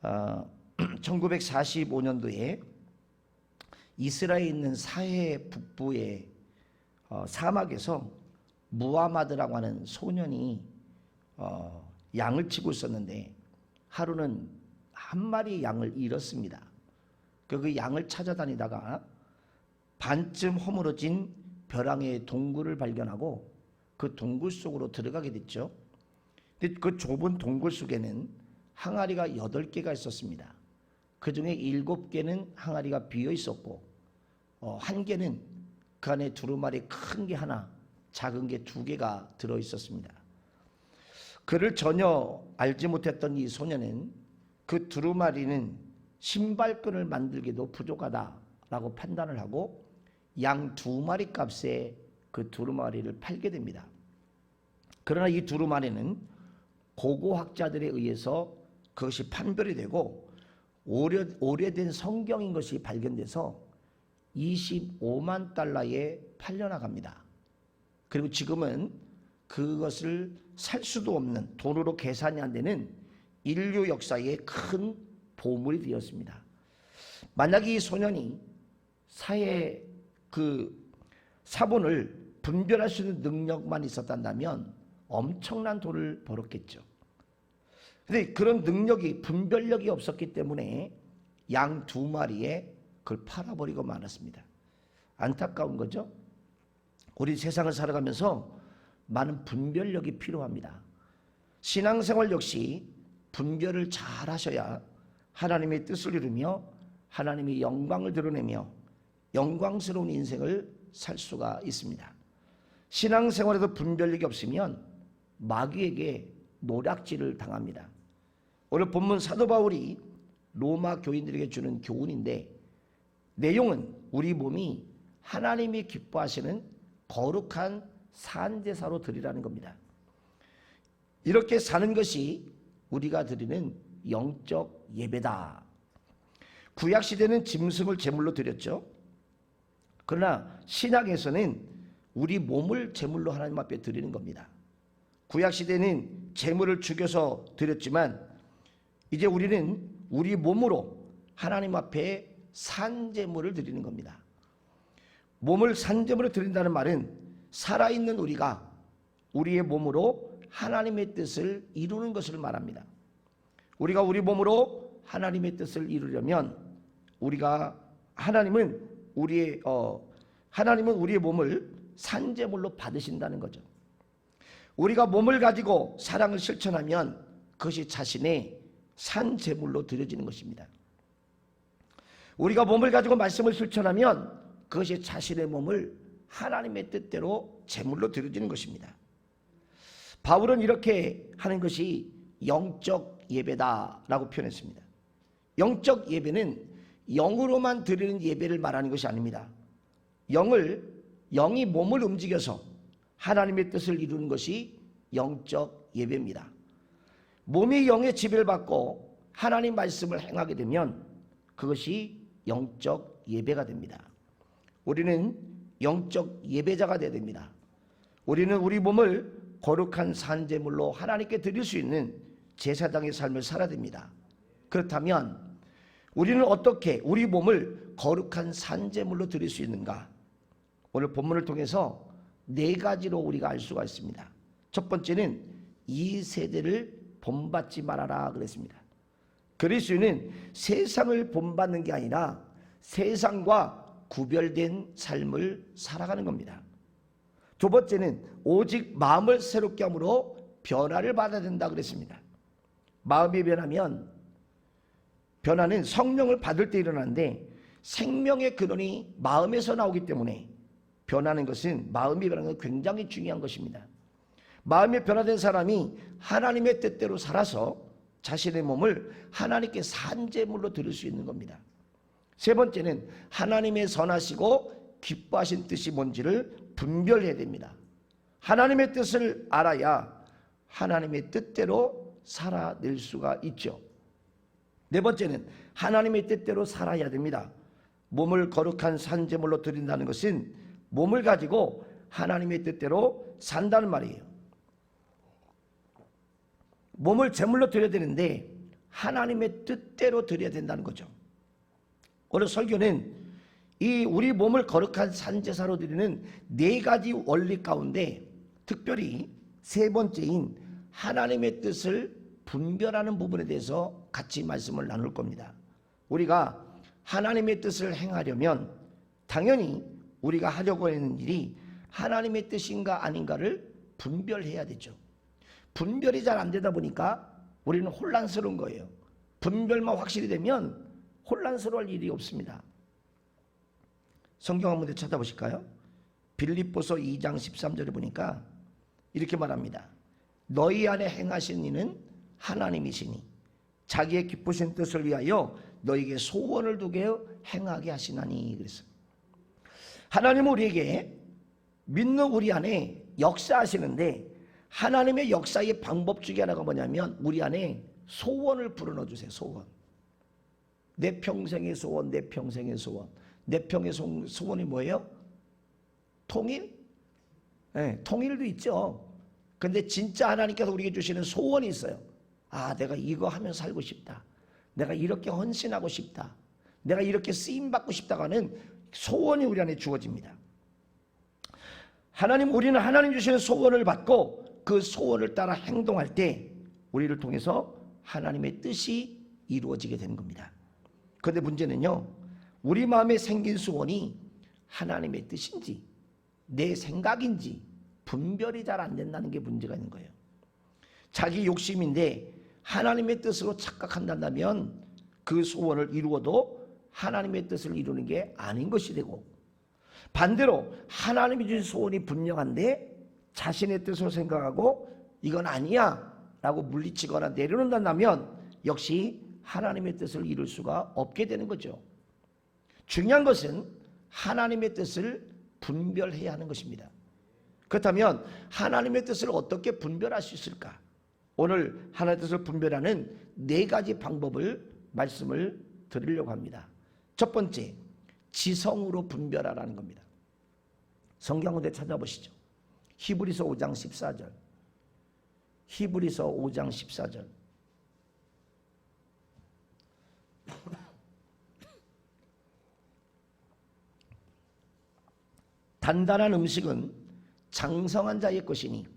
1945년도에 이스라엘에 있는 사해 북부의 사막에서 무하마드라고 하는 소년이 양을 치고 있었는데 하루는 한 마리 양을 잃었습니다. 그 양을 찾아다니다가 반쯤 허물어진 벼랑의 동굴을 발견하고 그 동굴 속으로 들어가게 됐죠. 근데 그 좁은 동굴 속에는 항아리가 8개가 있었습니다. 그 중에 7개는 항아리가 비어 있었고 한 개는 그 안에 두루마리 큰 게 하나, 작은 게 2개가 들어 있었습니다. 그를 전혀 알지 못했던 이 소년은 그 두루마리는 신발끈을 만들기도 부족하다라고 판단을 하고 양 2마리 값에 그 두루마리를 팔게 됩니다. 그러나 이 두루마리는 고고학자들에 의해서 그것이 판별이 되고 오래된 성경인 것이 발견돼서 25만 달러에 팔려나갑니다. 그리고 지금은 그것을 살 수도 없는, 돈으로 계산이 안 되는 인류 역사의 큰 보물이 되었습니다. 만약에 이 소년이 사회 그 사본을 분별할 수 있는 능력만 있었다면 엄청난 돈을 벌었겠죠. 그런데 그런 능력이, 분별력이 없었기 때문에 양 2마리에 그걸 팔아버리고 말았습니다. 안타까운 거죠. 우리 세상을 살아가면서 많은 분별력이 필요합니다. 신앙생활 역시 분별을 잘 하셔야 하나님의 뜻을 이루며 하나님의 영광을 드러내며 영광스러운 인생을 살 수가 있습니다. 신앙생활에도 분별력이 없으면 마귀에게 노략질을 당합니다. 오늘 본문 사도 바울이 로마 교인들에게 주는 교훈인데 내용은 우리 몸이 하나님이 기뻐하시는 거룩한 산제사로 드리라는 겁니다. 이렇게 사는 것이 우리가 드리는 영적 예배다. 구약시대는 짐승을 제물로 드렸죠. 그러나 신약에서는 우리 몸을 제물로 하나님 앞에 드리는 겁니다. 구약시대는 제물을 죽여서 드렸지만 이제 우리는 우리 몸으로 하나님 앞에 산제물을 드리는 겁니다. 몸을 산제물로 드린다는 말은 살아있는 우리가 우리의 몸으로 하나님의 뜻을 이루는 것을 말합니다. 우리가 우리 몸으로 하나님의 뜻을 이루려면 하나님은 우리의 몸을 산제물로 받으신다는 거죠. 우리가 몸을 가지고 사랑을 실천하면 그것이 자신의 산제물로 드려지는 것입니다. 우리가 몸을 가지고 말씀을 실천하면 그것이 자신의 몸을 하나님의 뜻대로 제물로 드려지는 것입니다. 바울은 이렇게 하는 것이 영적 예배다라고 표현했습니다. 영적 예배는 영으로만 드리는 예배를 말하는 것이 아닙니다. 영이 몸을 움직여서 하나님의 뜻을 이루는 것이 영적 예배입니다. 몸이 영의 지배를 받고 하나님 말씀을 행하게 되면 그것이 영적 예배가 됩니다. 우리는 영적 예배자가 되어야 됩니다. 우리는 우리 몸을 거룩한 산제물로 하나님께 드릴 수 있는 제사장의 삶을 살아야 됩니다. 그렇다면 우리는 어떻게 우리 몸을 거룩한 산제물로 드릴 수 있는가? 오늘 본문을 통해서 4가지로 우리가 알 수가 있습니다. 첫 번째는 이 세대를 본받지 말아라 그랬습니다. 그리스도인은 세상을 본받는 게 아니라 세상과 구별된 삶을 살아가는 겁니다. 두 번째는 오직 마음을 새롭게 함으로 변화를 받아야 된다 그랬습니다. 마음이 변화는 성령을 받을 때 일어나는데 생명의 근원이 마음에서 나오기 때문에 변하는 것은 마음이 변하는 건 굉장히 중요한 것입니다. 마음이 변화된 사람이 하나님의 뜻대로 살아서 자신의 몸을 하나님께 산제물로 드릴 수 있는 겁니다. 세 번째는 하나님의 선하시고 기뻐하신 뜻이 뭔지를 분별해야 됩니다. 하나님의 뜻을 알아야 하나님의 뜻대로 살아낼 수가 있죠. 네 번째는 하나님의 뜻대로 살아야 됩니다. 몸을 거룩한 산제물로 드린다는 것은 몸을 가지고 하나님의 뜻대로 산다는 말이에요. 몸을 제물로 드려야 되는데 하나님의 뜻대로 드려야 된다는 거죠. 오늘 설교는 이 우리 몸을 거룩한 산제사로 드리는 4가지 원리 가운데 특별히 3번째인 하나님의 뜻을 분별하는 부분에 대해서 같이 말씀을 나눌 겁니다. 우리가 하나님의 뜻을 행하려면 당연히 우리가 하려고 하는 일이 하나님의 뜻인가 아닌가를 분별해야 되죠. 분별이 잘 안 되다 보니까 우리는 혼란스러운 거예요. 분별만 확실히 되면 혼란스러울 일이 없습니다. 성경 한번 찾아보실까요? 빌립보서 2장 13절에 보니까 이렇게 말합니다. 너희 안에 행하신 이는 하나님이시니 자기의 기쁘신 뜻을 위하여 너희에게 소원을 두게 행하게 하시나니. 그랬어요. 하나님은 우리에게 믿는 우리 안에 역사하시는데 하나님의 역사의 방법 중에 하나가 뭐냐면 우리 안에 소원을 불어넣어 주세요. 소원. 내 평생의 소원, 내 평생의 소원. 내 평생의 소원이 뭐예요? 통일? 네, 통일도 있죠. 근데 진짜 하나님께서 우리에게 주시는 소원이 있어요. 아, 내가 이거 하면 살고 싶다. 내가 이렇게 헌신하고 싶다. 내가 이렇게 쓰임받고 싶다고 하는 소원이 우리 안에 주어집니다. 우리는 하나님 주시는 소원을 받고 그 소원을 따라 행동할 때 우리를 통해서 하나님의 뜻이 이루어지게 되는 겁니다. 그런데 문제는요, 우리 마음에 생긴 소원이 하나님의 뜻인지 내 생각인지 분별이 잘 안 된다는 게 문제가 있는 거예요. 자기 욕심인데 하나님의 뜻으로 착각한다면 그 소원을 이루어도 하나님의 뜻을 이루는 게 아닌 것이 되고, 반대로 하나님이 주신 소원이 분명한데 자신의 뜻으로 생각하고 이건 아니야 라고 물리치거나 내려놓는다면 역시 하나님의 뜻을 이룰 수가 없게 되는 거죠. 중요한 것은 하나님의 뜻을 분별해야 하는 것입니다. 그렇다면 하나님의 뜻을 어떻게 분별할 수 있을까? 오늘 하나님의 뜻을 분별하는 4가지 방법을 말씀을 드리려고 합니다. 첫 번째, 지성으로 분별하라는 겁니다. 성경 한번 찾아보시죠. 히브리서 5장 14절. 히브리서 5장 14절. 단단한 음식은 장성한 자의 것이니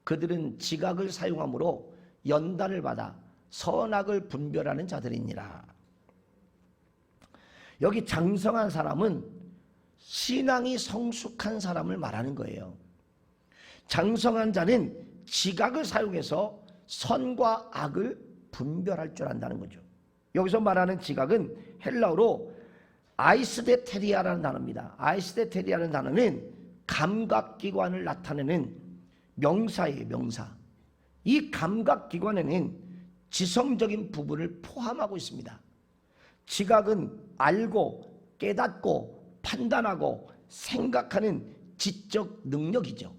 그들은 지각을 사용함으로 연단을 받아 선악을 분별하는 자들이니라. 여기 장성한 사람은 신앙이 성숙한 사람을 말하는 거예요. 장성한 자는 지각을 사용해서 선과 악을 분별할 줄 안다는 거죠. 여기서 말하는 지각은 헬라어로 아이스데테리아라는 단어입니다. 아이스데테리아라는 단어는 감각기관을 나타내는 명사예요. 명사. 이 감각기관에는 지성적인 부분을 포함하고 있습니다. 지각은 알고 깨닫고 판단하고 생각하는 지적 능력이죠.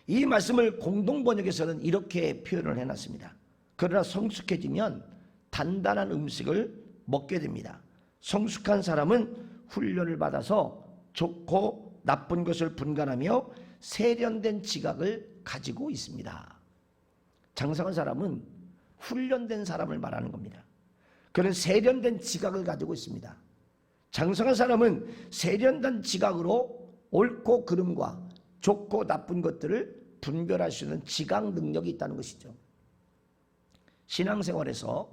이 말씀을 공동번역에서는 이렇게 표현을 해놨습니다. 그러나 성숙해지면 단단한 음식을 먹게 됩니다. 성숙한 사람은 훈련을 받아서 좋고 나쁜 것을 분간하며 세련된 지각을 가지고 있습니다. 장성한 사람은 훈련된 사람을 말하는 겁니다. 그는 세련된 지각을 가지고 있습니다. 장성한 사람은 세련된 지각으로 옳고 그름과 좋고 나쁜 것들을 분별할 수 있는 지각 능력이 있다는 것이죠. 신앙생활에서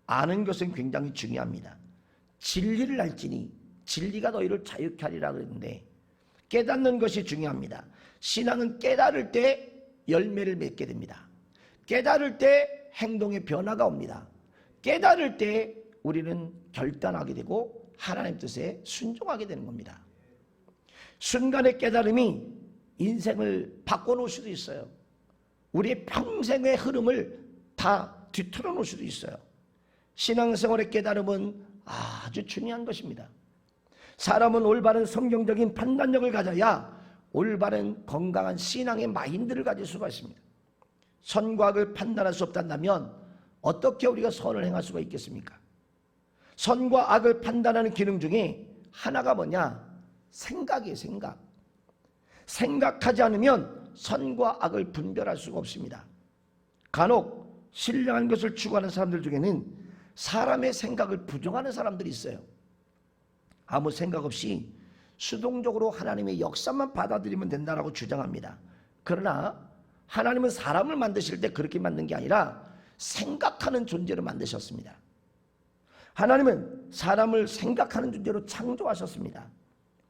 아는 것은 굉장히 중요합니다. 진리를 알지니 진리가 너희를 자유케 하리라 그랬는데 깨닫는 것이 중요합니다. 신앙은 깨달을 때 열매를 맺게 됩니다. 깨달을 때 행동의 변화가 옵니다. 깨달을 때 우리는 결단하게 되고 하나님 뜻에 순종하게 되는 겁니다. 순간의 깨달음이 인생을 바꿔놓을 수도 있어요. 우리의 평생의 흐름을 다 뒤틀어 놓을 수도 있어요. 신앙생활의 깨달음은 아주 중요한 것입니다. 사람은 올바른 성경적인 판단력을 가져야 올바른 건강한 신앙의 마인드를 가질 수가 있습니다. 선과 악을 판단할 수 없단다면 어떻게 우리가 선을 행할 수가 있겠습니까? 선과 악을 판단하는 기능 중에 하나가 뭐냐? 생각이에요. 생각. 생각하지 않으면 선과 악을 분별할 수가 없습니다. 간혹 신령한 것을 추구하는 사람들 중에는 사람의 생각을 부정하는 사람들이 있어요. 아무 생각 없이 수동적으로 하나님의 역사만 받아들이면 된다라고 주장합니다. 그러나 하나님은 사람을 만드실 때 그렇게 만든 게 아니라 생각하는 존재로 만드셨습니다. 하나님은 사람을 생각하는 존재로 창조하셨습니다.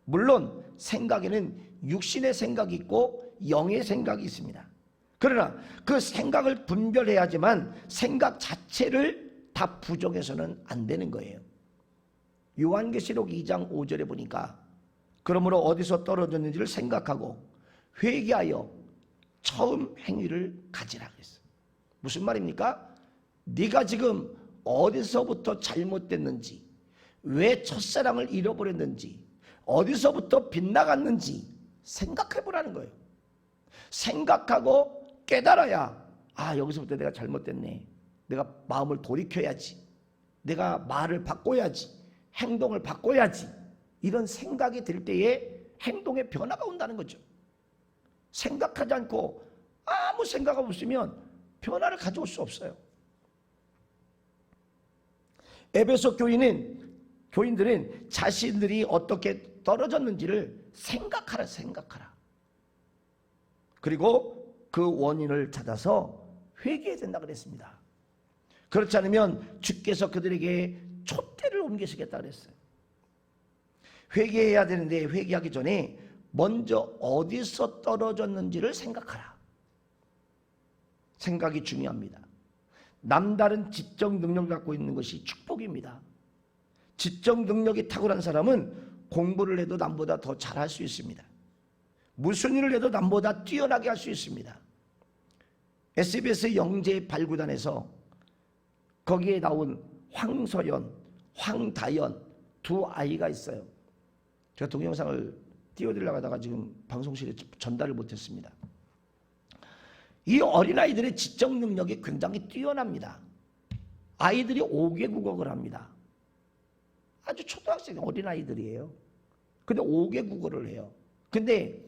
물론 생각에는 육신의 생각이 있고 영의 생각이 있습니다. 그러나 그 생각을 분별해야지만 생각 자체를 다 부정해서는 안 되는 거예요. 요한계시록 2장 5절에 보니까 그러므로 어디서 떨어졌는지를 생각하고 회개하여 처음 행위를 가지라 그랬어요. 무슨 말입니까? 네가 지금 어디서부터 잘못됐는지, 왜 첫사랑을 잃어버렸는지, 어디서부터 빗나갔는지 생각해보라는 거예요. 생각하고 깨달아야 여기서부터 내가 잘못됐네. 내가 마음을 돌이켜야지. 내가 말을 바꿔야지. 행동을 바꿔야지. 이런 생각이 들 때에 행동의 변화가 온다는 거죠. 생각하지 않고 아무 생각 없으면 변화를 가져올 수 없어요. 에베소 교인들은 자신들이 어떻게 떨어졌는지를 생각하라. 그리고 그 원인을 찾아서 회개해야 된다 그랬습니다. 그렇지 않으면 주께서 그들에게 촛대를 옮기시겠다 그랬어요. 회개해야 되는데 회개하기 전에 먼저 어디서 떨어졌는지를 생각하라. 생각이 중요합니다. 남다른 지적 능력을 갖고 있는 것이 축복입니다. 지적 능력이 탁월한 사람은 공부를 해도 남보다 더 잘할 수 있습니다. 무슨 일을 해도 남보다 뛰어나게 할 수 있습니다. SBS 영재 발구단에서 거기에 나온 황서연, 황다연 두 아이가 있어요. 제가 동영상을 띄워드리려고 하다가 지금 방송실에 전달을 못했습니다. 이 어린아이들의 지적 능력이 굉장히 뛰어납니다. 아이들이 5개 국어를 합니다. 아주 초등학생 어린아이들이에요. 근데 5개 국어를 해요. 근데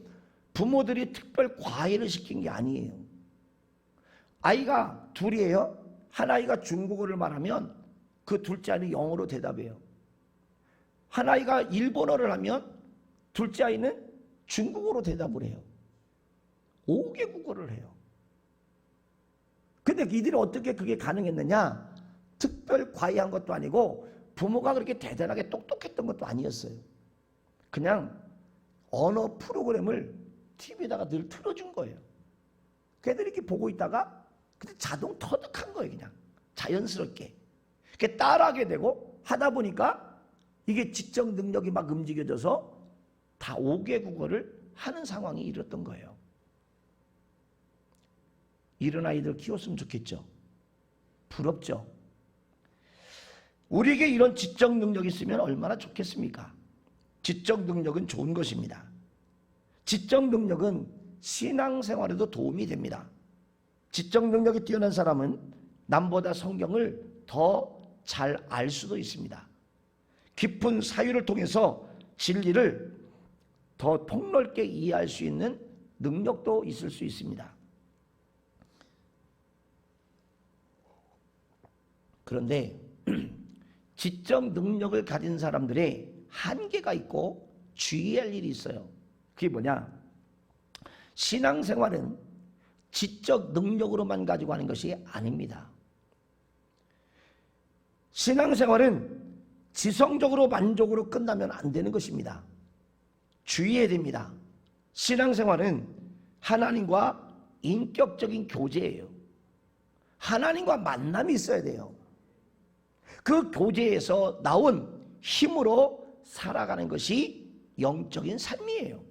부모들이 특별 과외를 시킨 게 아니에요. 아이가 둘이에요. 한 아이가 중국어를 말하면 그 둘째 아이는 영어로 대답해요. 한 아이가 일본어를 하면 둘째 아이는 중국어로 대답을 해요. 5개 국어를 해요. 근데 이들이 어떻게 그게 가능했느냐? 특별 과외한 것도 아니고 부모가 그렇게 대단하게 똑똑했던 것도 아니었어요. 그냥 언어 프로그램을 TV에다가 늘 틀어준 거예요. 걔들이 이렇게 보고 있다가 근데 자동 터득한 거예요. 그냥 자연스럽게. 그게 따라하게 되고 하다 보니까 이게 지적 능력이 막 움직여져서 다 5개 국어를 하는 상황이 이뤘던 거예요. 이런 아이들 키웠으면 좋겠죠. 부럽죠. 우리에게 이런 지적 능력이 있으면 얼마나 좋겠습니까? 지적 능력은 좋은 것입니다. 지적 능력은 신앙생활에도 도움이 됩니다. 지적 능력이 뛰어난 사람은 남보다 성경을 더 잘 알 수도 있습니다. 깊은 사유를 통해서 진리를 더 폭넓게 이해할 수 있는 능력도 있을 수 있습니다. 그런데 지적 능력을 가진 사람들의 한계가 있고 주의할 일이 있어요. 그게 뭐냐? 신앙생활은 지적 능력으로만 가지고 하는 것이 아닙니다. 신앙생활은 지성적으로 만족으로 끝나면 안 되는 것입니다. 주의해야 됩니다. 신앙생활은 하나님과 인격적인 교제예요. 하나님과 만남이 있어야 돼요. 그 교제에서 나온 힘으로 살아가는 것이 영적인 삶이에요.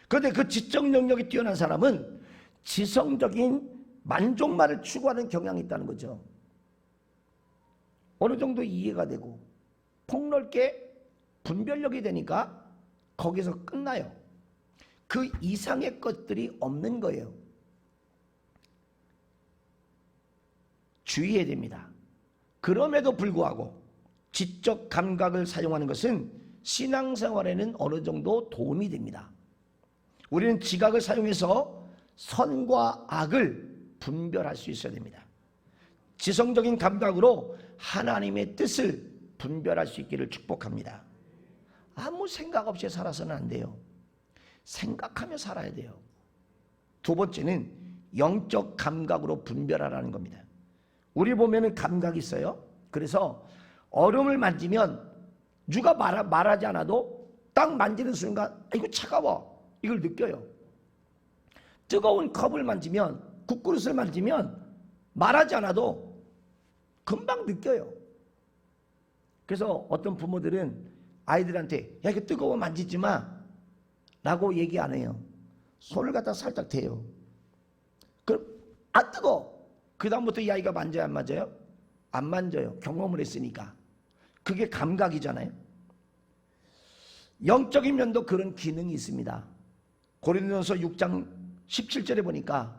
그런데 그 지적 능력이 뛰어난 사람은 지성적인 만족만을 추구하는 경향이 있다는 거죠. 어느 정도 이해가 되고 폭넓게 분별력이 되니까 거기서 끝나요. 그 이상의 것들이 없는 거예요. 주의해야 됩니다. 그럼에도 불구하고 지적 감각을 사용하는 것은 신앙생활에는 어느 정도 도움이 됩니다. 우리는 지각을 사용해서 선과 악을 분별할 수 있어야 됩니다. 지성적인 감각으로 하나님의 뜻을 분별할 수 있기를 축복합니다. 아무 생각 없이 살아서는 안 돼요. 생각하며 살아야 돼요. 두 번째는 영적 감각으로 분별하라는 겁니다. 우리 보면은 감각이 있어요. 그래서 얼음을 만지면 누가 말하지 않아도 딱 만지는 순간 이거 차가워, 이걸 느껴요. 뜨거운 컵을 만지면, 국그릇을 만지면 말하지 않아도 금방 느껴요. 그래서 어떤 부모들은 아이들한테 야 이거 뜨거워 만지지 마 라고 얘기 안 해요. 손을 갖다 살짝 대요. 그럼 아 뜨거워. 그 다음부터 이 아이가 만져요 안 만져요? 안 만져요. 경험을 했으니까. 그게 감각이잖아요. 영적인 면도 그런 기능이 있습니다. 고린도전서 6장 17절에 보니까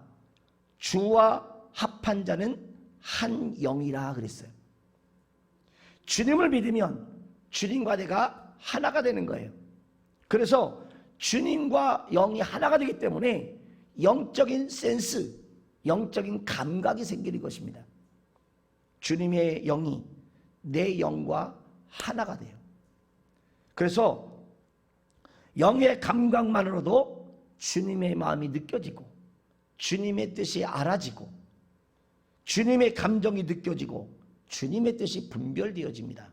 주와 합한 자는 한 영이라 그랬어요. 주님을 믿으면 주님과 내가 하나가 되는 거예요. 그래서 주님과 영이 하나가 되기 때문에 영적인 센스, 영적인 감각이 생기는 것입니다. 주님의 영이 내 영과 하나가 돼요. 그래서 영의 감각만으로도 주님의 마음이 느껴지고 주님의 뜻이 알아지고 주님의 감정이 느껴지고 주님의 뜻이 분별되어집니다.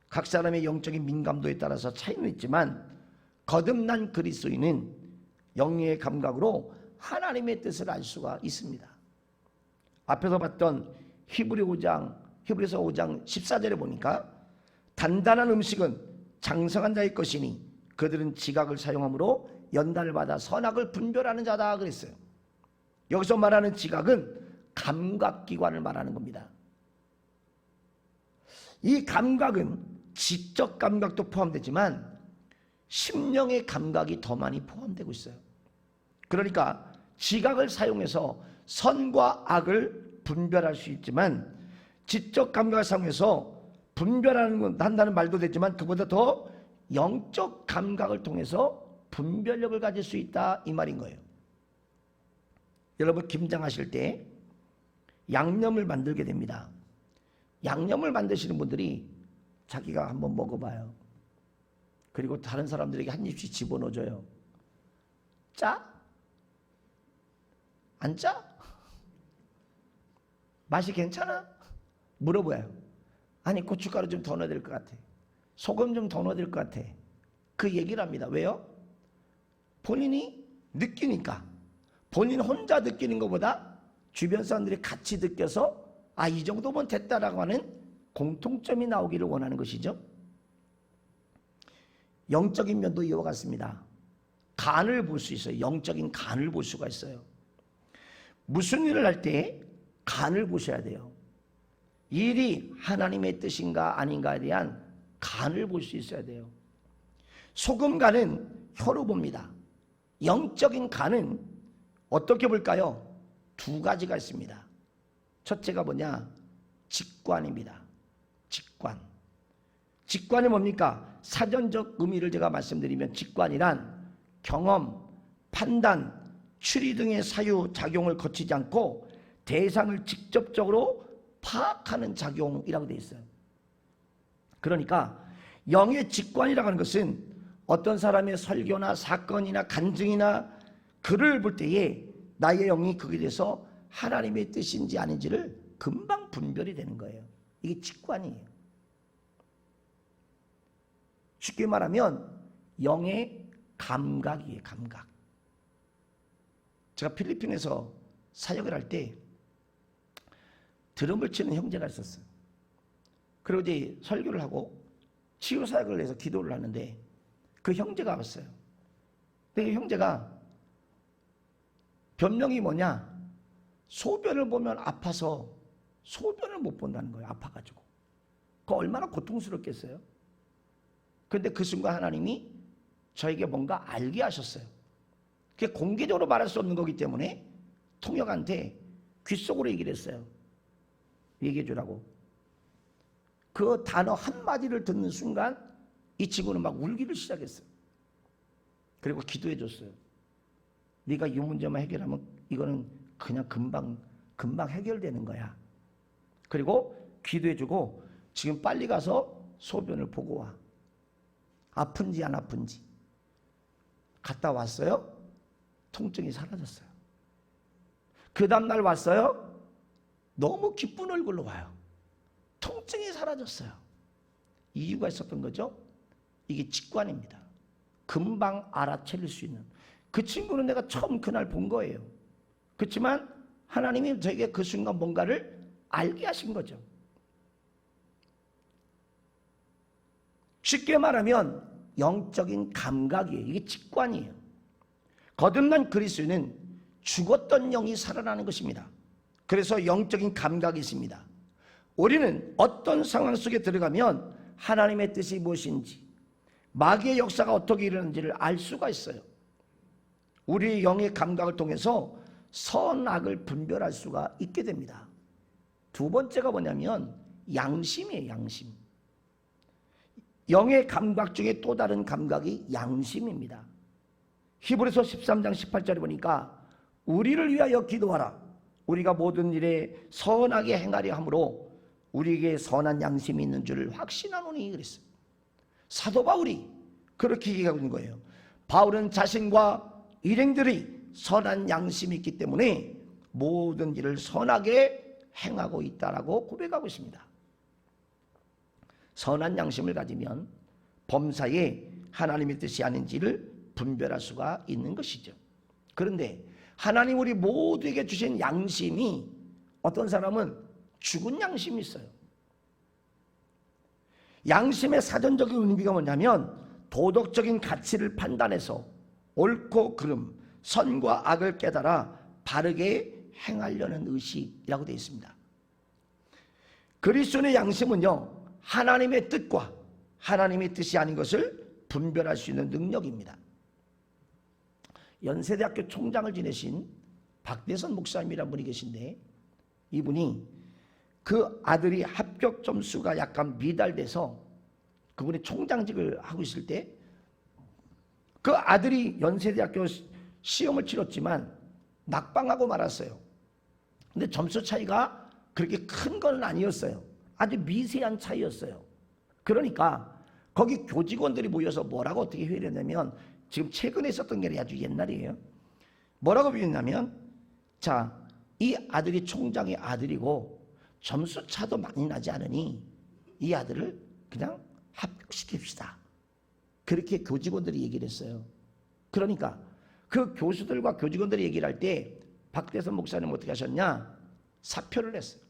각 사람의 영적인 민감도에 따라서 차이는 있지만 거듭난 그리스도인은 영의 감각으로 하나님의 뜻을 알 수가 있습니다. 앞에서 봤던 히브리서 5장 14절에 보니까 단단한 음식은 장성한 자의 것이니 그들은 지각을 사용함으로 연단을 받아 선악을 분별하는 자다 그랬어요. 여기서 말하는 지각은 감각기관을 말하는 겁니다. 이 감각은 지적 감각도 포함되지만 심령의 감각이 더 많이 포함되고 있어요. 그러니까 지각을 사용해서 선과 악을 분별할 수 있지만 지적 감각을 사용해서 한다는 말도 되지만 그보다 더 영적 감각을 통해서 분별력을 가질 수 있다 이 말인 거예요. 여러분 김장하실 때 양념을 만들게 됩니다. 양념을 만드시는 분들이 자기가 한번 먹어봐요. 그리고 다른 사람들에게 한 입씩 집어넣어줘요. 짜? 안 짜? 맛이 괜찮아? 물어봐요. 아니 고춧가루 좀 더 넣어야 될 것 같아. 소금 좀 더 넣어야 될 것 같아. 그 얘기를 합니다. 왜요? 본인이 느끼니까. 본인 혼자 느끼는 것보다 주변 사람들이 같이 느껴서 아, 이 정도면 됐다라고 하는 공통점이 나오기를 원하는 것이죠. 영적인 면도 이와 같습니다. 간을 볼 수 있어요. 영적인 간을 볼 수가 있어요. 무슨 일을 할 때 간을 보셔야 돼요. 이 일이 하나님의 뜻인가 아닌가에 대한 간을 볼 수 있어야 돼요. 소금 간은 혀로 봅니다. 영적인 간은 어떻게 볼까요? 두 가지가 있습니다. 첫째가 뭐냐? 직관입니다. 직관. 직관이 뭡니까? 사전적 의미를 제가 말씀드리면 직관이란 경험, 판단, 추리 등의 사유작용을 거치지 않고 대상을 직접적으로 파악하는 작용이라고 되어 있어요. 그러니까 영의 직관이라고 하는 것은 어떤 사람의 설교나 사건이나 간증이나 글을 볼 때에 나의 영이 거기에 대해서 하나님의 뜻인지 아닌지를 금방 분별이 되는 거예요. 이게 직관이에요. 쉽게 말하면 영의 감각이에요. 감각. 제가 필리핀에서 사역을 할 때 드럼을 치는 형제가 있었어요. 그리고 이제 설교를 하고 치유 사역을 해서 기도를 하는데 그 형제가 왔어요. 근데 그 형제가 변명이 뭐냐? 소변을 보면 아파서 소변을 못 본다는 거예요. 아파가지고. 그 얼마나 고통스럽겠어요? 그런데 그 순간 하나님이 저에게 뭔가 알게 하셨어요. 그게 공개적으로 말할 수 없는 거기 때문에 통역한테 귓속으로 얘기를 했어요. 얘기해 주라고. 그 단어 한마디를 듣는 순간 이 친구는 막 울기를 시작했어요. 그리고 기도해 줬어요. 네가 이 문제만 해결하면 이거는 그냥 금방 금방 해결되는 거야. 그리고 기도해주고 지금 빨리 가서 소변을 보고 와. 아픈지 안 아픈지. 갔다 왔어요? 통증이 사라졌어요. 그 다음날 왔어요? 너무 기쁜 얼굴로 와요. 통증이 사라졌어요. 이유가 있었던 거죠. 이게 직관입니다. 금방 알아차릴 수 있는. 그 친구는 내가 처음 그날 본 거예요. 그렇지만 하나님이 저에게 그 순간 뭔가를 알게 하신 거죠. 쉽게 말하면 영적인 감각이에요. 이게 직관이에요. 거듭난 그리스도인은 죽었던 영이 살아나는 것입니다. 그래서 영적인 감각이 있습니다. 우리는 어떤 상황 속에 들어가면 하나님의 뜻이 무엇인지, 마귀의 역사가 어떻게 일어나는지를 알 수가 있어요. 우리의 영의 감각을 통해서 선악을 분별할 수가 있게 됩니다. 두 번째가 뭐냐면 양심이에요. 양심. 영의 감각 중에 또 다른 감각이 양심입니다. 히브리서 13장 18절에 보니까 우리를 위하여 기도하라. 우리가 모든 일에 선하게 행하려 함으로 우리에게 선한 양심이 있는 줄을 확신하노니 그랬어요. 사도 바울이 그렇게 얘기하고 있는 거예요. 바울은 자신과 일행들이 선한 양심이 있기 때문에 모든 일을 선하게 행하고 있다라고 고백하고 있습니다. 선한 양심을 가지면 범사에 하나님의 뜻이 아닌지를 분별할 수가 있는 것이죠. 그런데 하나님 우리 모두에게 주신 양심이 어떤 사람은 죽은 양심이 있어요. 양심의 사전적인 의미가 뭐냐면 도덕적인 가치를 판단해서 옳고 그름, 선과 악을 깨달아 바르게 행하려는 의식이라고 되어 있습니다. 그리스도인의 양심은요, 하나님의 뜻과 하나님의 뜻이 아닌 것을 분별할 수 있는 능력입니다. 연세대학교 총장을 지내신 박대선 목사님이라는 분이 계신데, 이분이 그 아들이 합격 점수가 약간 미달돼서 그분이 총장직을 하고 있을 때 그 아들이 연세대학교 시험을 치렀지만 낙방하고 말았어요. 근데 점수 차이가 그렇게 큰 건 아니었어요. 아주 미세한 차이였어요. 그러니까 거기 교직원들이 모여서 뭐라고 어떻게 회의를 했냐면, 지금 최근에 있었던 게 아주 옛날이에요. 뭐라고 비웃냐면, 자, 이 아들이 총장의 아들이고 점수 차도 많이 나지 않으니 이 아들을 그냥 합격시킵시다. 그렇게 교직원들이 얘기를 했어요. 그러니까 그 교수들과 교직원들이 얘기를 할 때 박대선 목사님 어떻게 하셨냐? 사표를 냈어요.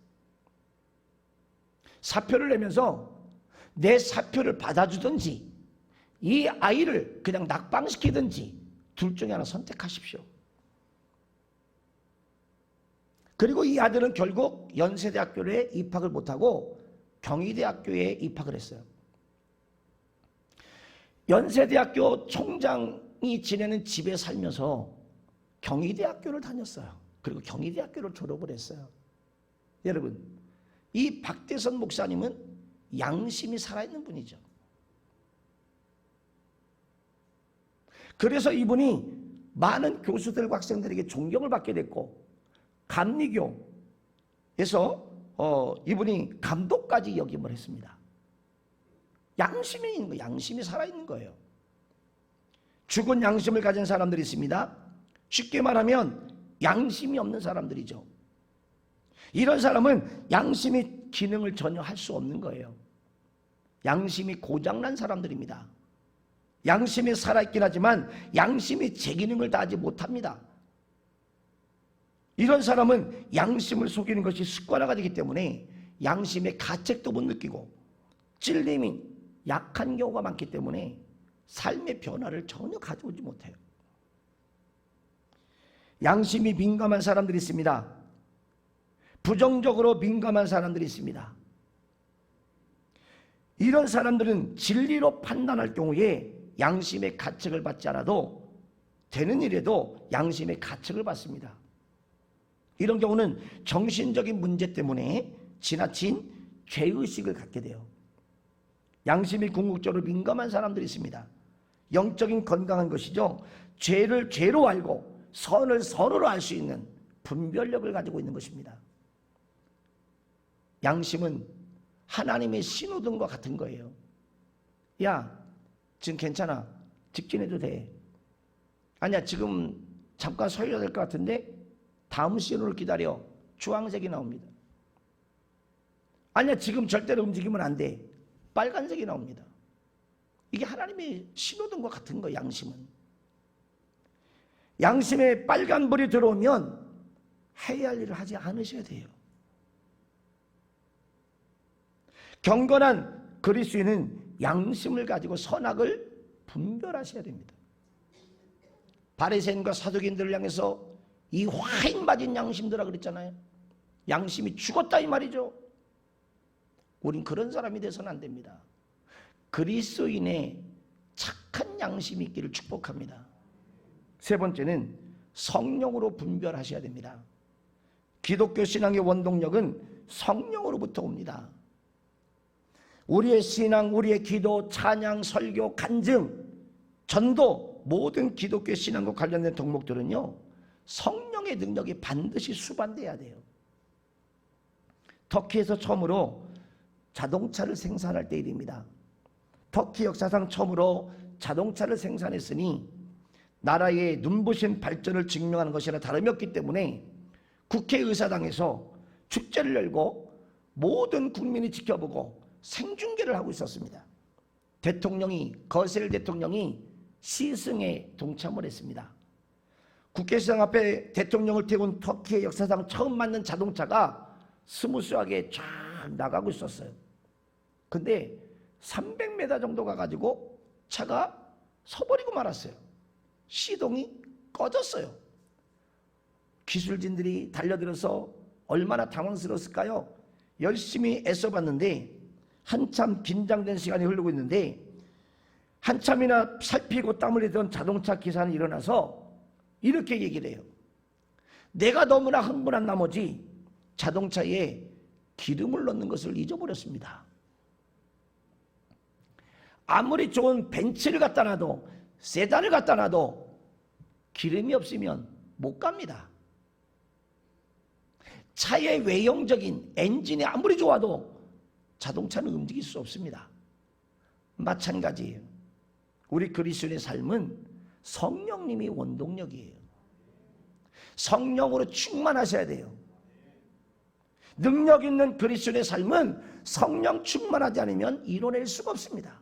사표를 내면서 내 사표를 받아주든지 이 아이를 그냥 낙방시키든지 둘 중에 하나 선택하십시오. 그리고 이 아들은 결국 연세대학교에 입학을 못하고 경희대학교에 입학을 했어요. 연세대학교 총장이 지내는 집에 살면서 경희대학교를 다녔어요. 그리고 경희대학교를 졸업을 했어요. 여러분, 이 박대선 목사님은 양심이 살아있는 분이죠. 그래서 이분이 많은 교수들과 학생들에게 존경을 받게 됐고, 감리교에서 이분이 감독까지 역임을 했습니다. 양심이 있는 거예요. 양심이 살아있는 거예요. 죽은 양심을 가진 사람들이 있습니다. 쉽게 말하면 양심이 없는 사람들이죠. 이런 사람은 양심이 기능을 전혀 할 수 없는 거예요. 양심이 고장난 사람들입니다. 양심이 살아있긴 하지만 양심이 제 기능을 다하지 못합니다. 이런 사람은 양심을 속이는 것이 습관화가 되기 때문에 양심의 가책도 못 느끼고 찔림이 약한 경우가 많기 때문에 삶의 변화를 전혀 가져오지 못해요. 양심이 민감한 사람들이 있습니다. 부정적으로 민감한 사람들이 있습니다. 이런 사람들은 진리로 판단할 경우에 양심의 가책을 받지 않아도 되는 일에도 양심의 가책을 받습니다. 이런 경우는 정신적인 문제 때문에 지나친 죄의식을 갖게 돼요. 양심이 궁극적으로 민감한 사람들이 있습니다. 영적인 건강한 것이죠. 죄를 죄로 알고 선을 선으로 알 수 있는 분별력을 가지고 있는 것입니다. 양심은 하나님의 신호등과 같은 거예요. 야, 지금 괜찮아. 직진해도 돼. 아니야, 지금 잠깐 서야 될 것 같은데 다음 신호를 기다려. 주황색이 나옵니다. 아니야, 지금 절대로 움직이면 안 돼. 빨간색이 나옵니다. 이게 하나님의 신호등과 같은 거예요. 양심은. 양심에 빨간불이 들어오면 해야 할 일을 하지 않으셔야 돼요. 경건한 그리스도인은 양심을 가지고 선악을 분별하셔야 됩니다. 바리새인과 사두개인들을 향해서 이 화인 맞은 양심들아 그랬잖아요. 양심이 죽었다 이 말이죠. 우린 그런 사람이 돼서는 안 됩니다. 그리스도인의 착한 양심이 있기를 축복합니다. 세 번째는 성령으로 분별하셔야 됩니다. 기독교 신앙의 원동력은 성령으로부터 옵니다. 우리의 신앙, 우리의 기도, 찬양, 설교, 간증, 전도, 모든 기독교 신앙과 관련된 덕목들은요, 성령의 능력이 반드시 수반돼야 돼요. 터키에서 처음으로 자동차를 생산할 때 일입니다. 터키 역사상 처음으로 자동차를 생산했으니 나라의 눈부신 발전을 증명하는 것이나 다름이 없기 때문에 국회의사당에서 축제를 열고 모든 국민이 지켜보고 생중계를 하고 있었습니다. 거셀 대통령이 시승에 동참을 했습니다. 국회의사당 앞에 대통령을 태운 터키의 역사상 처음 만든 자동차가 스무스하게 쫙 나가고 있었어요. 근데 300m 정도 가가지고 차가 서버리고 말았어요. 시동이 꺼졌어요. 기술진들이 달려들어서 얼마나 당황스러웠을까요? 열심히 애써봤는데 한참 긴장된 시간이 흐르고 있는데 한참이나 살피고 땀을 흘리던 자동차 기사는 일어나서 이렇게 얘기를 해요. 내가 너무나 흥분한 나머지 자동차에 기름을 넣는 것을 잊어버렸습니다. 아무리 좋은 벤츠를 갖다 놔도 세단을 갖다 놔도 기름이 없으면 못 갑니다. 차의 외형적인 엔진이 아무리 좋아도 자동차는 움직일 수 없습니다. 마찬가지예요. 우리 그리스도인의 삶은 성령님이 원동력이에요. 성령으로 충만하셔야 돼요. 능력 있는 그리스도인의 삶은 성령 충만하지 않으면 이뤄낼 수가 없습니다.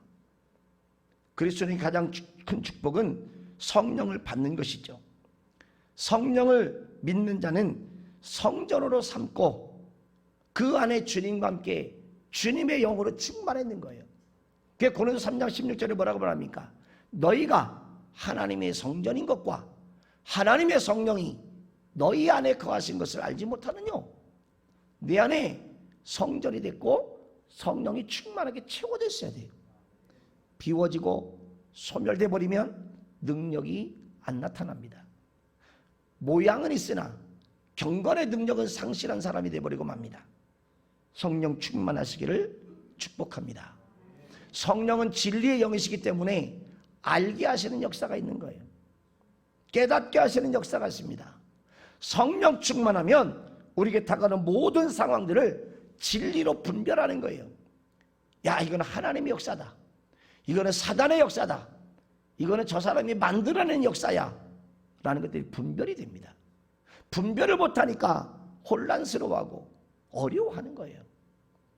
그리스도인의 가장 큰 축복은 성령을 받는 것이죠. 성령을 믿는 자는 성전으로 삼고 그 안에 주님과 함께 주님의 영으로 충만했는 거예요. 그게 고린도서 3장 16절에 뭐라고 말합니까? 너희가 하나님의 성전인 것과 하나님의 성령이 너희 안에 거하신 것을 알지 못하느뇨? 내 안에 성전이 됐고 성령이 충만하게 채워졌어야 돼요. 비워지고 소멸돼 버리면 능력이 안 나타납니다. 모양은 있으나 경건의 능력은 상실한 사람이 되어버리고 맙니다. 성령 충만하시기를 축복합니다. 성령은 진리의 영이시기 때문에 알게 하시는 역사가 있는 거예요. 깨닫게 하시는 역사가 있습니다. 성령 충만하면 우리에게 다가오는 모든 상황들을 진리로 분별하는 거예요. 야, 이거는 하나님의 역사다. 이거는 사단의 역사다. 이거는 저 사람이 만들어낸 역사야. 라는 것들이 분별이 됩니다. 분별을 못하니까 혼란스러워하고 어려워하는 거예요.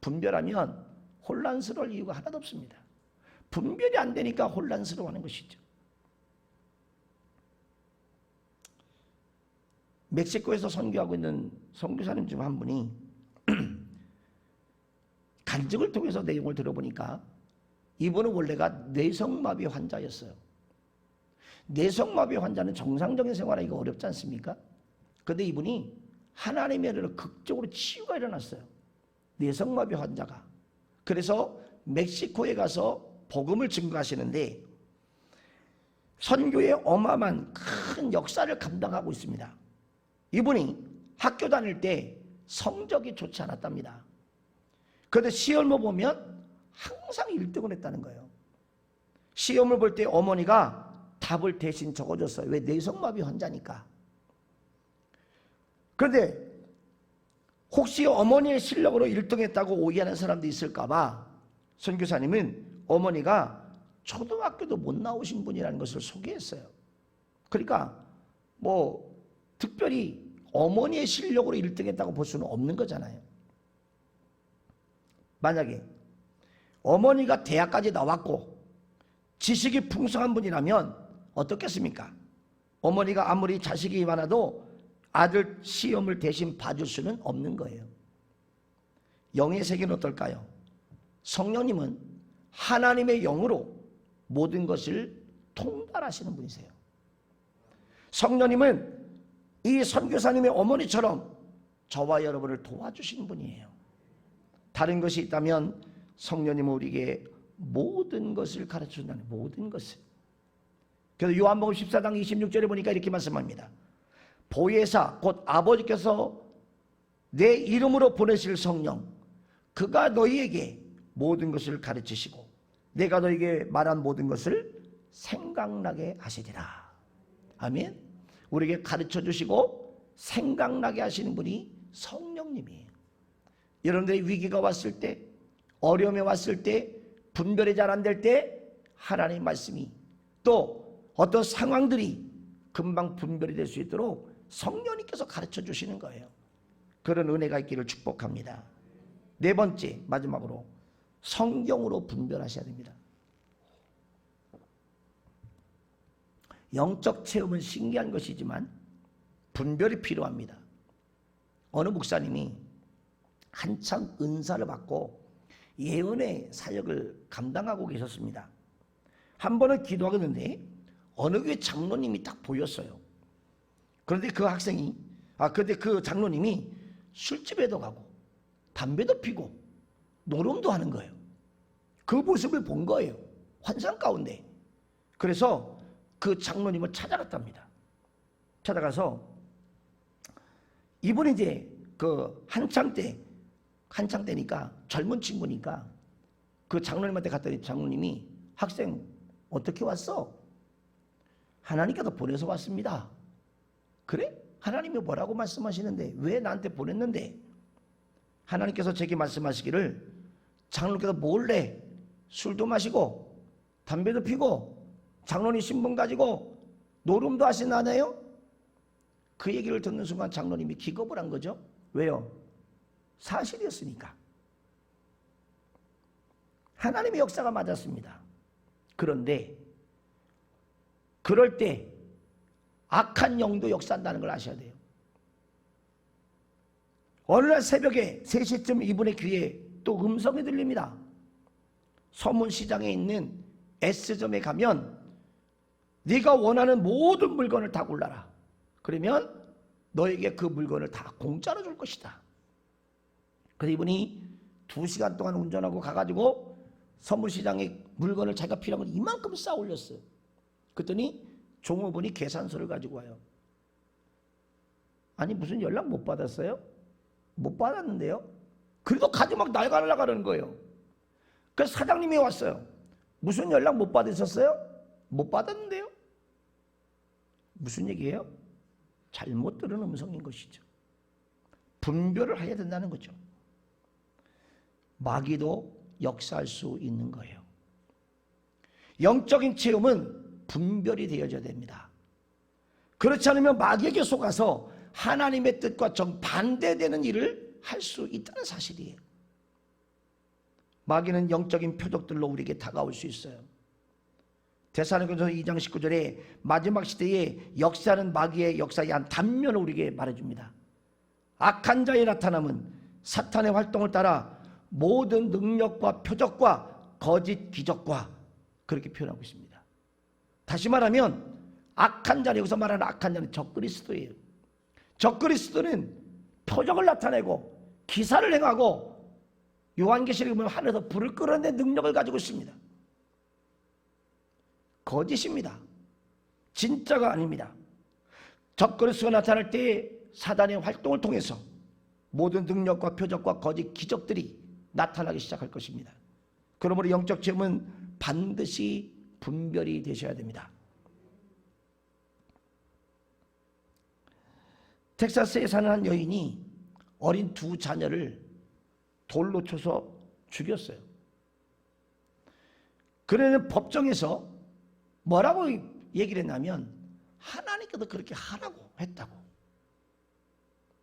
분별하면 혼란스러울 이유가 하나도 없습니다. 분별이 안 되니까 혼란스러워하는 것이죠. 멕시코에서 선교하고 있는 선교사님 중 한 분이 간증을 통해서 내용을 들어보니까 이분은 원래가 뇌성마비 환자였어요. 뇌성마비 환자는 정상적인 생활하기가 어렵지 않습니까? 그런데 이분이 하나님의 은혜로 극적으로 치유가 일어났어요. 뇌성마비 환자가. 그래서 멕시코에 가서 복음을 증거하시는데 선교의 어마어마한 큰 역사를 감당하고 있습니다. 이분이 학교 다닐 때 성적이 좋지 않았답니다. 그런데 시험을 보면 항상 1등을 했다는 거예요. 시험을 볼 때 어머니가 답을 대신 적어줬어요. 왜? 뇌성마비 환자니까. 그런데 혹시 어머니의 실력으로 1등했다고 오해하는 사람도 있을까봐 선교사님은 어머니가 초등학교도 못 나오신 분이라는 것을 소개했어요. 그러니까 뭐 특별히 어머니의 실력으로 1등했다고 볼 수는 없는 거잖아요. 만약에 어머니가 대학까지 나왔고 지식이 풍성한 분이라면 어떻겠습니까? 어머니가 아무리 자식이 많아도 아들 시험을 대신 봐줄 수는 없는 거예요. 영의 세계는 어떨까요? 성령님은 하나님의 영으로 모든 것을 통달하시는 분이세요. 성령님은 이 선교사님의 어머니처럼 저와 여러분을 도와주시는 분이에요. 다른 것이 있다면 성령님은 우리에게 모든 것을 가르쳐준다는, 모든 것을. 그래서 요한복음 14장 26절에 보니까 이렇게 말씀합니다. 보혜사 곧 아버지께서 내 이름으로 보내실 성령, 그가 너희에게 모든 것을 가르치시고 내가 너희에게 말한 모든 것을 생각나게 하시리라. 아멘. 우리에게 가르쳐 주시고 생각나게 하시는 분이 성령님이에요. 여러분들의 위기가 왔을 때, 어려움이 왔을 때, 분별이 잘 안 될 때 하나님의 말씀이, 또 어떤 상황들이 금방 분별이 될 수 있도록 성령님께서 가르쳐 주시는 거예요. 그런 은혜가 있기를 축복합니다. 네 번째, 마지막으로 성경으로 분별하셔야 됩니다. 영적 체험은 신기한 것이지만 분별이 필요합니다. 어느 목사님이 한참 은사를 받고 예언의 사역을 감당하고 계셨습니다. 한 번은 기도하겠는데 어느 교회 장로님이 딱 보였어요. 그런데 그 장로님이 술집에도 가고 담배도 피고 노름도 하는 거예요. 그 모습을 본 거예요. 환상 가운데. 그래서 그 장로님을 찾아갔답니다. 찾아가서 이분이 이제 그 한창 때니까 젊은 친구니까 그 장로님한테 갔더니 장로님이 학생 어떻게 왔어? 하나님께서 보내서 왔습니다. 그래? 하나님이 뭐라고 말씀하시는데 왜 나한테 보냈는데? 하나님께서 제게 말씀하시기를 장로님께서 몰래 술도 마시고 담배도 피고 장로님 신분 가지고 노름도 하시나요? 그 얘기를 듣는 순간 장로님이 기겁을 한 거죠. 왜요? 사실이었으니까. 하나님의 역사가 맞았습니다. 그런데 그럴 때 악한 영도 역사한다는 걸 아셔야 돼요. 어느 날 새벽에 3시쯤 이분의 귀에 또 음성이 들립니다. 서문시장에 있는 S점에 가면 네가 원하는 모든 물건을 다 골라라. 그러면 너에게 그 물건을 다 공짜로 줄 것이다. 그래서 이분이 2시간 동안 운전하고 가가지고 서문시장에 물건을 자기가 필요한 걸 이만큼 쌓아 올렸어요. 그랬더니 종업원이 계산서를 가지고 와요. 아니 무슨 연락 못 받았어요? 못 받았는데요. 그래도 가지고 막 날가라는 거예요. 그래서 사장님이 왔어요. 무슨 연락 못 받으셨어요? 못 받았는데요. 무슨 얘기예요? 잘못 들은 음성인 것이죠. 분별을 해야 된다는 거죠. 마귀도 역사할 수 있는 거예요. 영적인 체험은 분별이 되어져야 됩니다. 그렇지 않으면 마귀에게 속아서 하나님의 뜻과 정반대되는 일을 할 수 있다는 사실이에요. 마귀는 영적인 표적들로 우리에게 다가올 수 있어요. 데살로니가서 2장 19절에 마지막 시대에 역사하는 마귀의 역사의 한 단면을 우리에게 말해줍니다. 악한 자의 나타남은 사탄의 활동을 따라 모든 능력과 표적과 거짓 기적과 그렇게 표현하고 있습니다. 다시 말하면 악한 자, 여기서 말하는 악한 자는 적그리스도예요. 적그리스도는 표적을 나타내고 기사를 행하고 요한계시록에 보면 하늘에서 불을 끌어내는 능력을 가지고 있습니다. 거짓입니다. 진짜가 아닙니다. 적그리스도가 나타날 때 사단의 활동을 통해서 모든 능력과 표적과 거짓 기적들이 나타나기 시작할 것입니다. 그러므로 영적 체험은 반드시 분별이 되셔야 됩니다. 텍사스에 사는 한 여인이 어린 두 자녀를 돌로 쳐서 죽였어요. 그러는 법정에서 뭐라고 얘기를 했냐면 하나님께서 그렇게 하라고 했다고.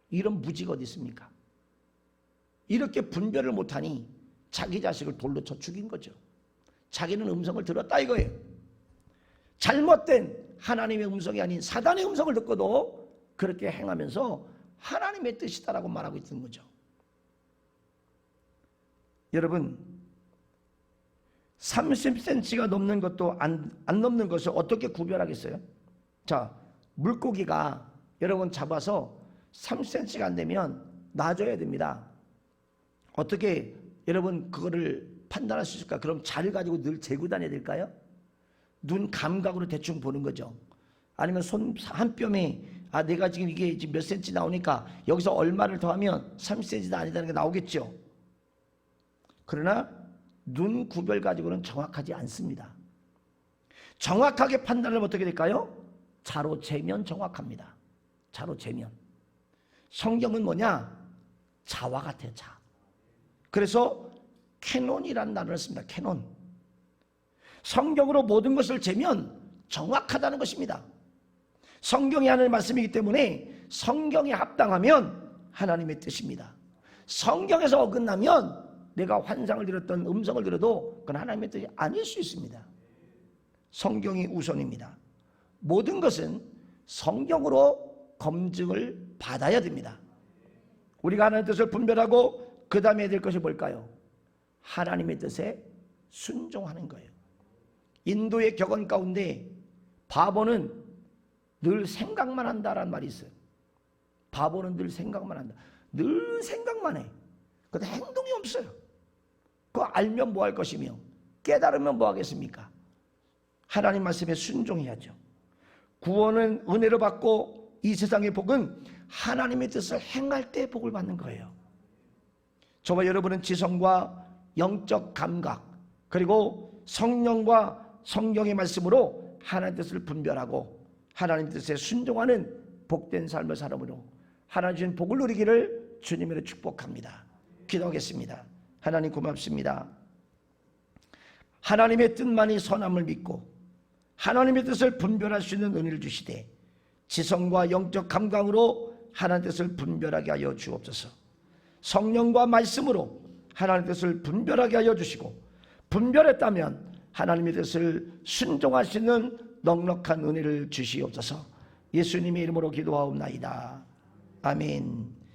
이런 무지가 어디 있습니까? 이렇게 분별을 못하니 자기 자식을 돌로 쳐 죽인 거죠. 자기는 음성을 들었다 이거예요. 잘못된 하나님의 음성이 아닌 사단의 음성을 듣고도 그렇게 행하면서 하나님의 뜻이다라고 말하고 있는 거죠. 여러분, 30cm가 넘는 것도 안 넘는 것을 어떻게 구별하겠어요? 자, 물고기가 여러분 잡아서 30cm가 안 되면 놔줘야 됩니다. 어떻게 여러분 그거를 판단할 수 있을까? 그럼 자를 가지고 늘 재고 다녀야 될까요? 눈 감각으로 대충 보는 거죠. 아니면 손 한 뼘에 내가 지금 이게 지금 몇 센치 나오니까 여기서 얼마를 더하면 30cm다 아니다는 게 나오겠죠. 그러나 눈 구별 가지고는 정확하지 않습니다. 정확하게 판단을 어떻게 될까요? 자로 재면 정확합니다. 자로 재면. 성경은 뭐냐? 자와 같아요. 자. 그래서 캐논이라는 단어를 씁니다. 캐논. 성경으로 모든 것을 재면 정확하다는 것입니다. 성경이 하나님의 말씀이기 때문에 성경에 합당하면 하나님의 뜻입니다. 성경에서 어긋나면 내가 환상을 들었던 음성을 들어도 그건 하나님의 뜻이 아닐 수 있습니다. 성경이 우선입니다. 모든 것은 성경으로 검증을 받아야 됩니다. 우리가 하나님의 뜻을 분별하고 그 다음에 해야 될 것이 뭘까요? 하나님의 뜻에 순종하는 거예요. 인도의 격언 가운데 바보는 늘 생각만 한다라는 말이 있어요. 바보는 늘 생각만 한다. 늘 생각만 해. 근데 행동이 없어요. 그거 알면 뭐 할 것이며 깨달으면 뭐 하겠습니까? 하나님 말씀에 순종해야죠. 구원은 은혜로 받고 이 세상의 복은 하나님의 뜻을 행할 때 복을 받는 거예요. 저와 여러분은 지성과 영적 감각 그리고 성령과 성경의 말씀으로 하나님의 뜻을 분별하고 하나님의 뜻에 순종하는 복된 삶을 살아으로 하나님 주신 복을 누리기를 주님으로 축복합니다. 기도하겠습니다. 하나님 고맙습니다. 하나님의 뜻만이 선함을 믿고 하나님의 뜻을 분별할 수 있는 은혜를 주시되 지성과 영적 감각으로 하나님의 뜻을 분별하게 하여 주옵소서. 성령과 말씀으로 하나님의 뜻을 분별하게 하여 주시고 분별했다면 하나님의 뜻을 순종하시는 넉넉한 은혜를 주시옵소서. 예수님의 이름으로 기도하옵나이다. 아멘.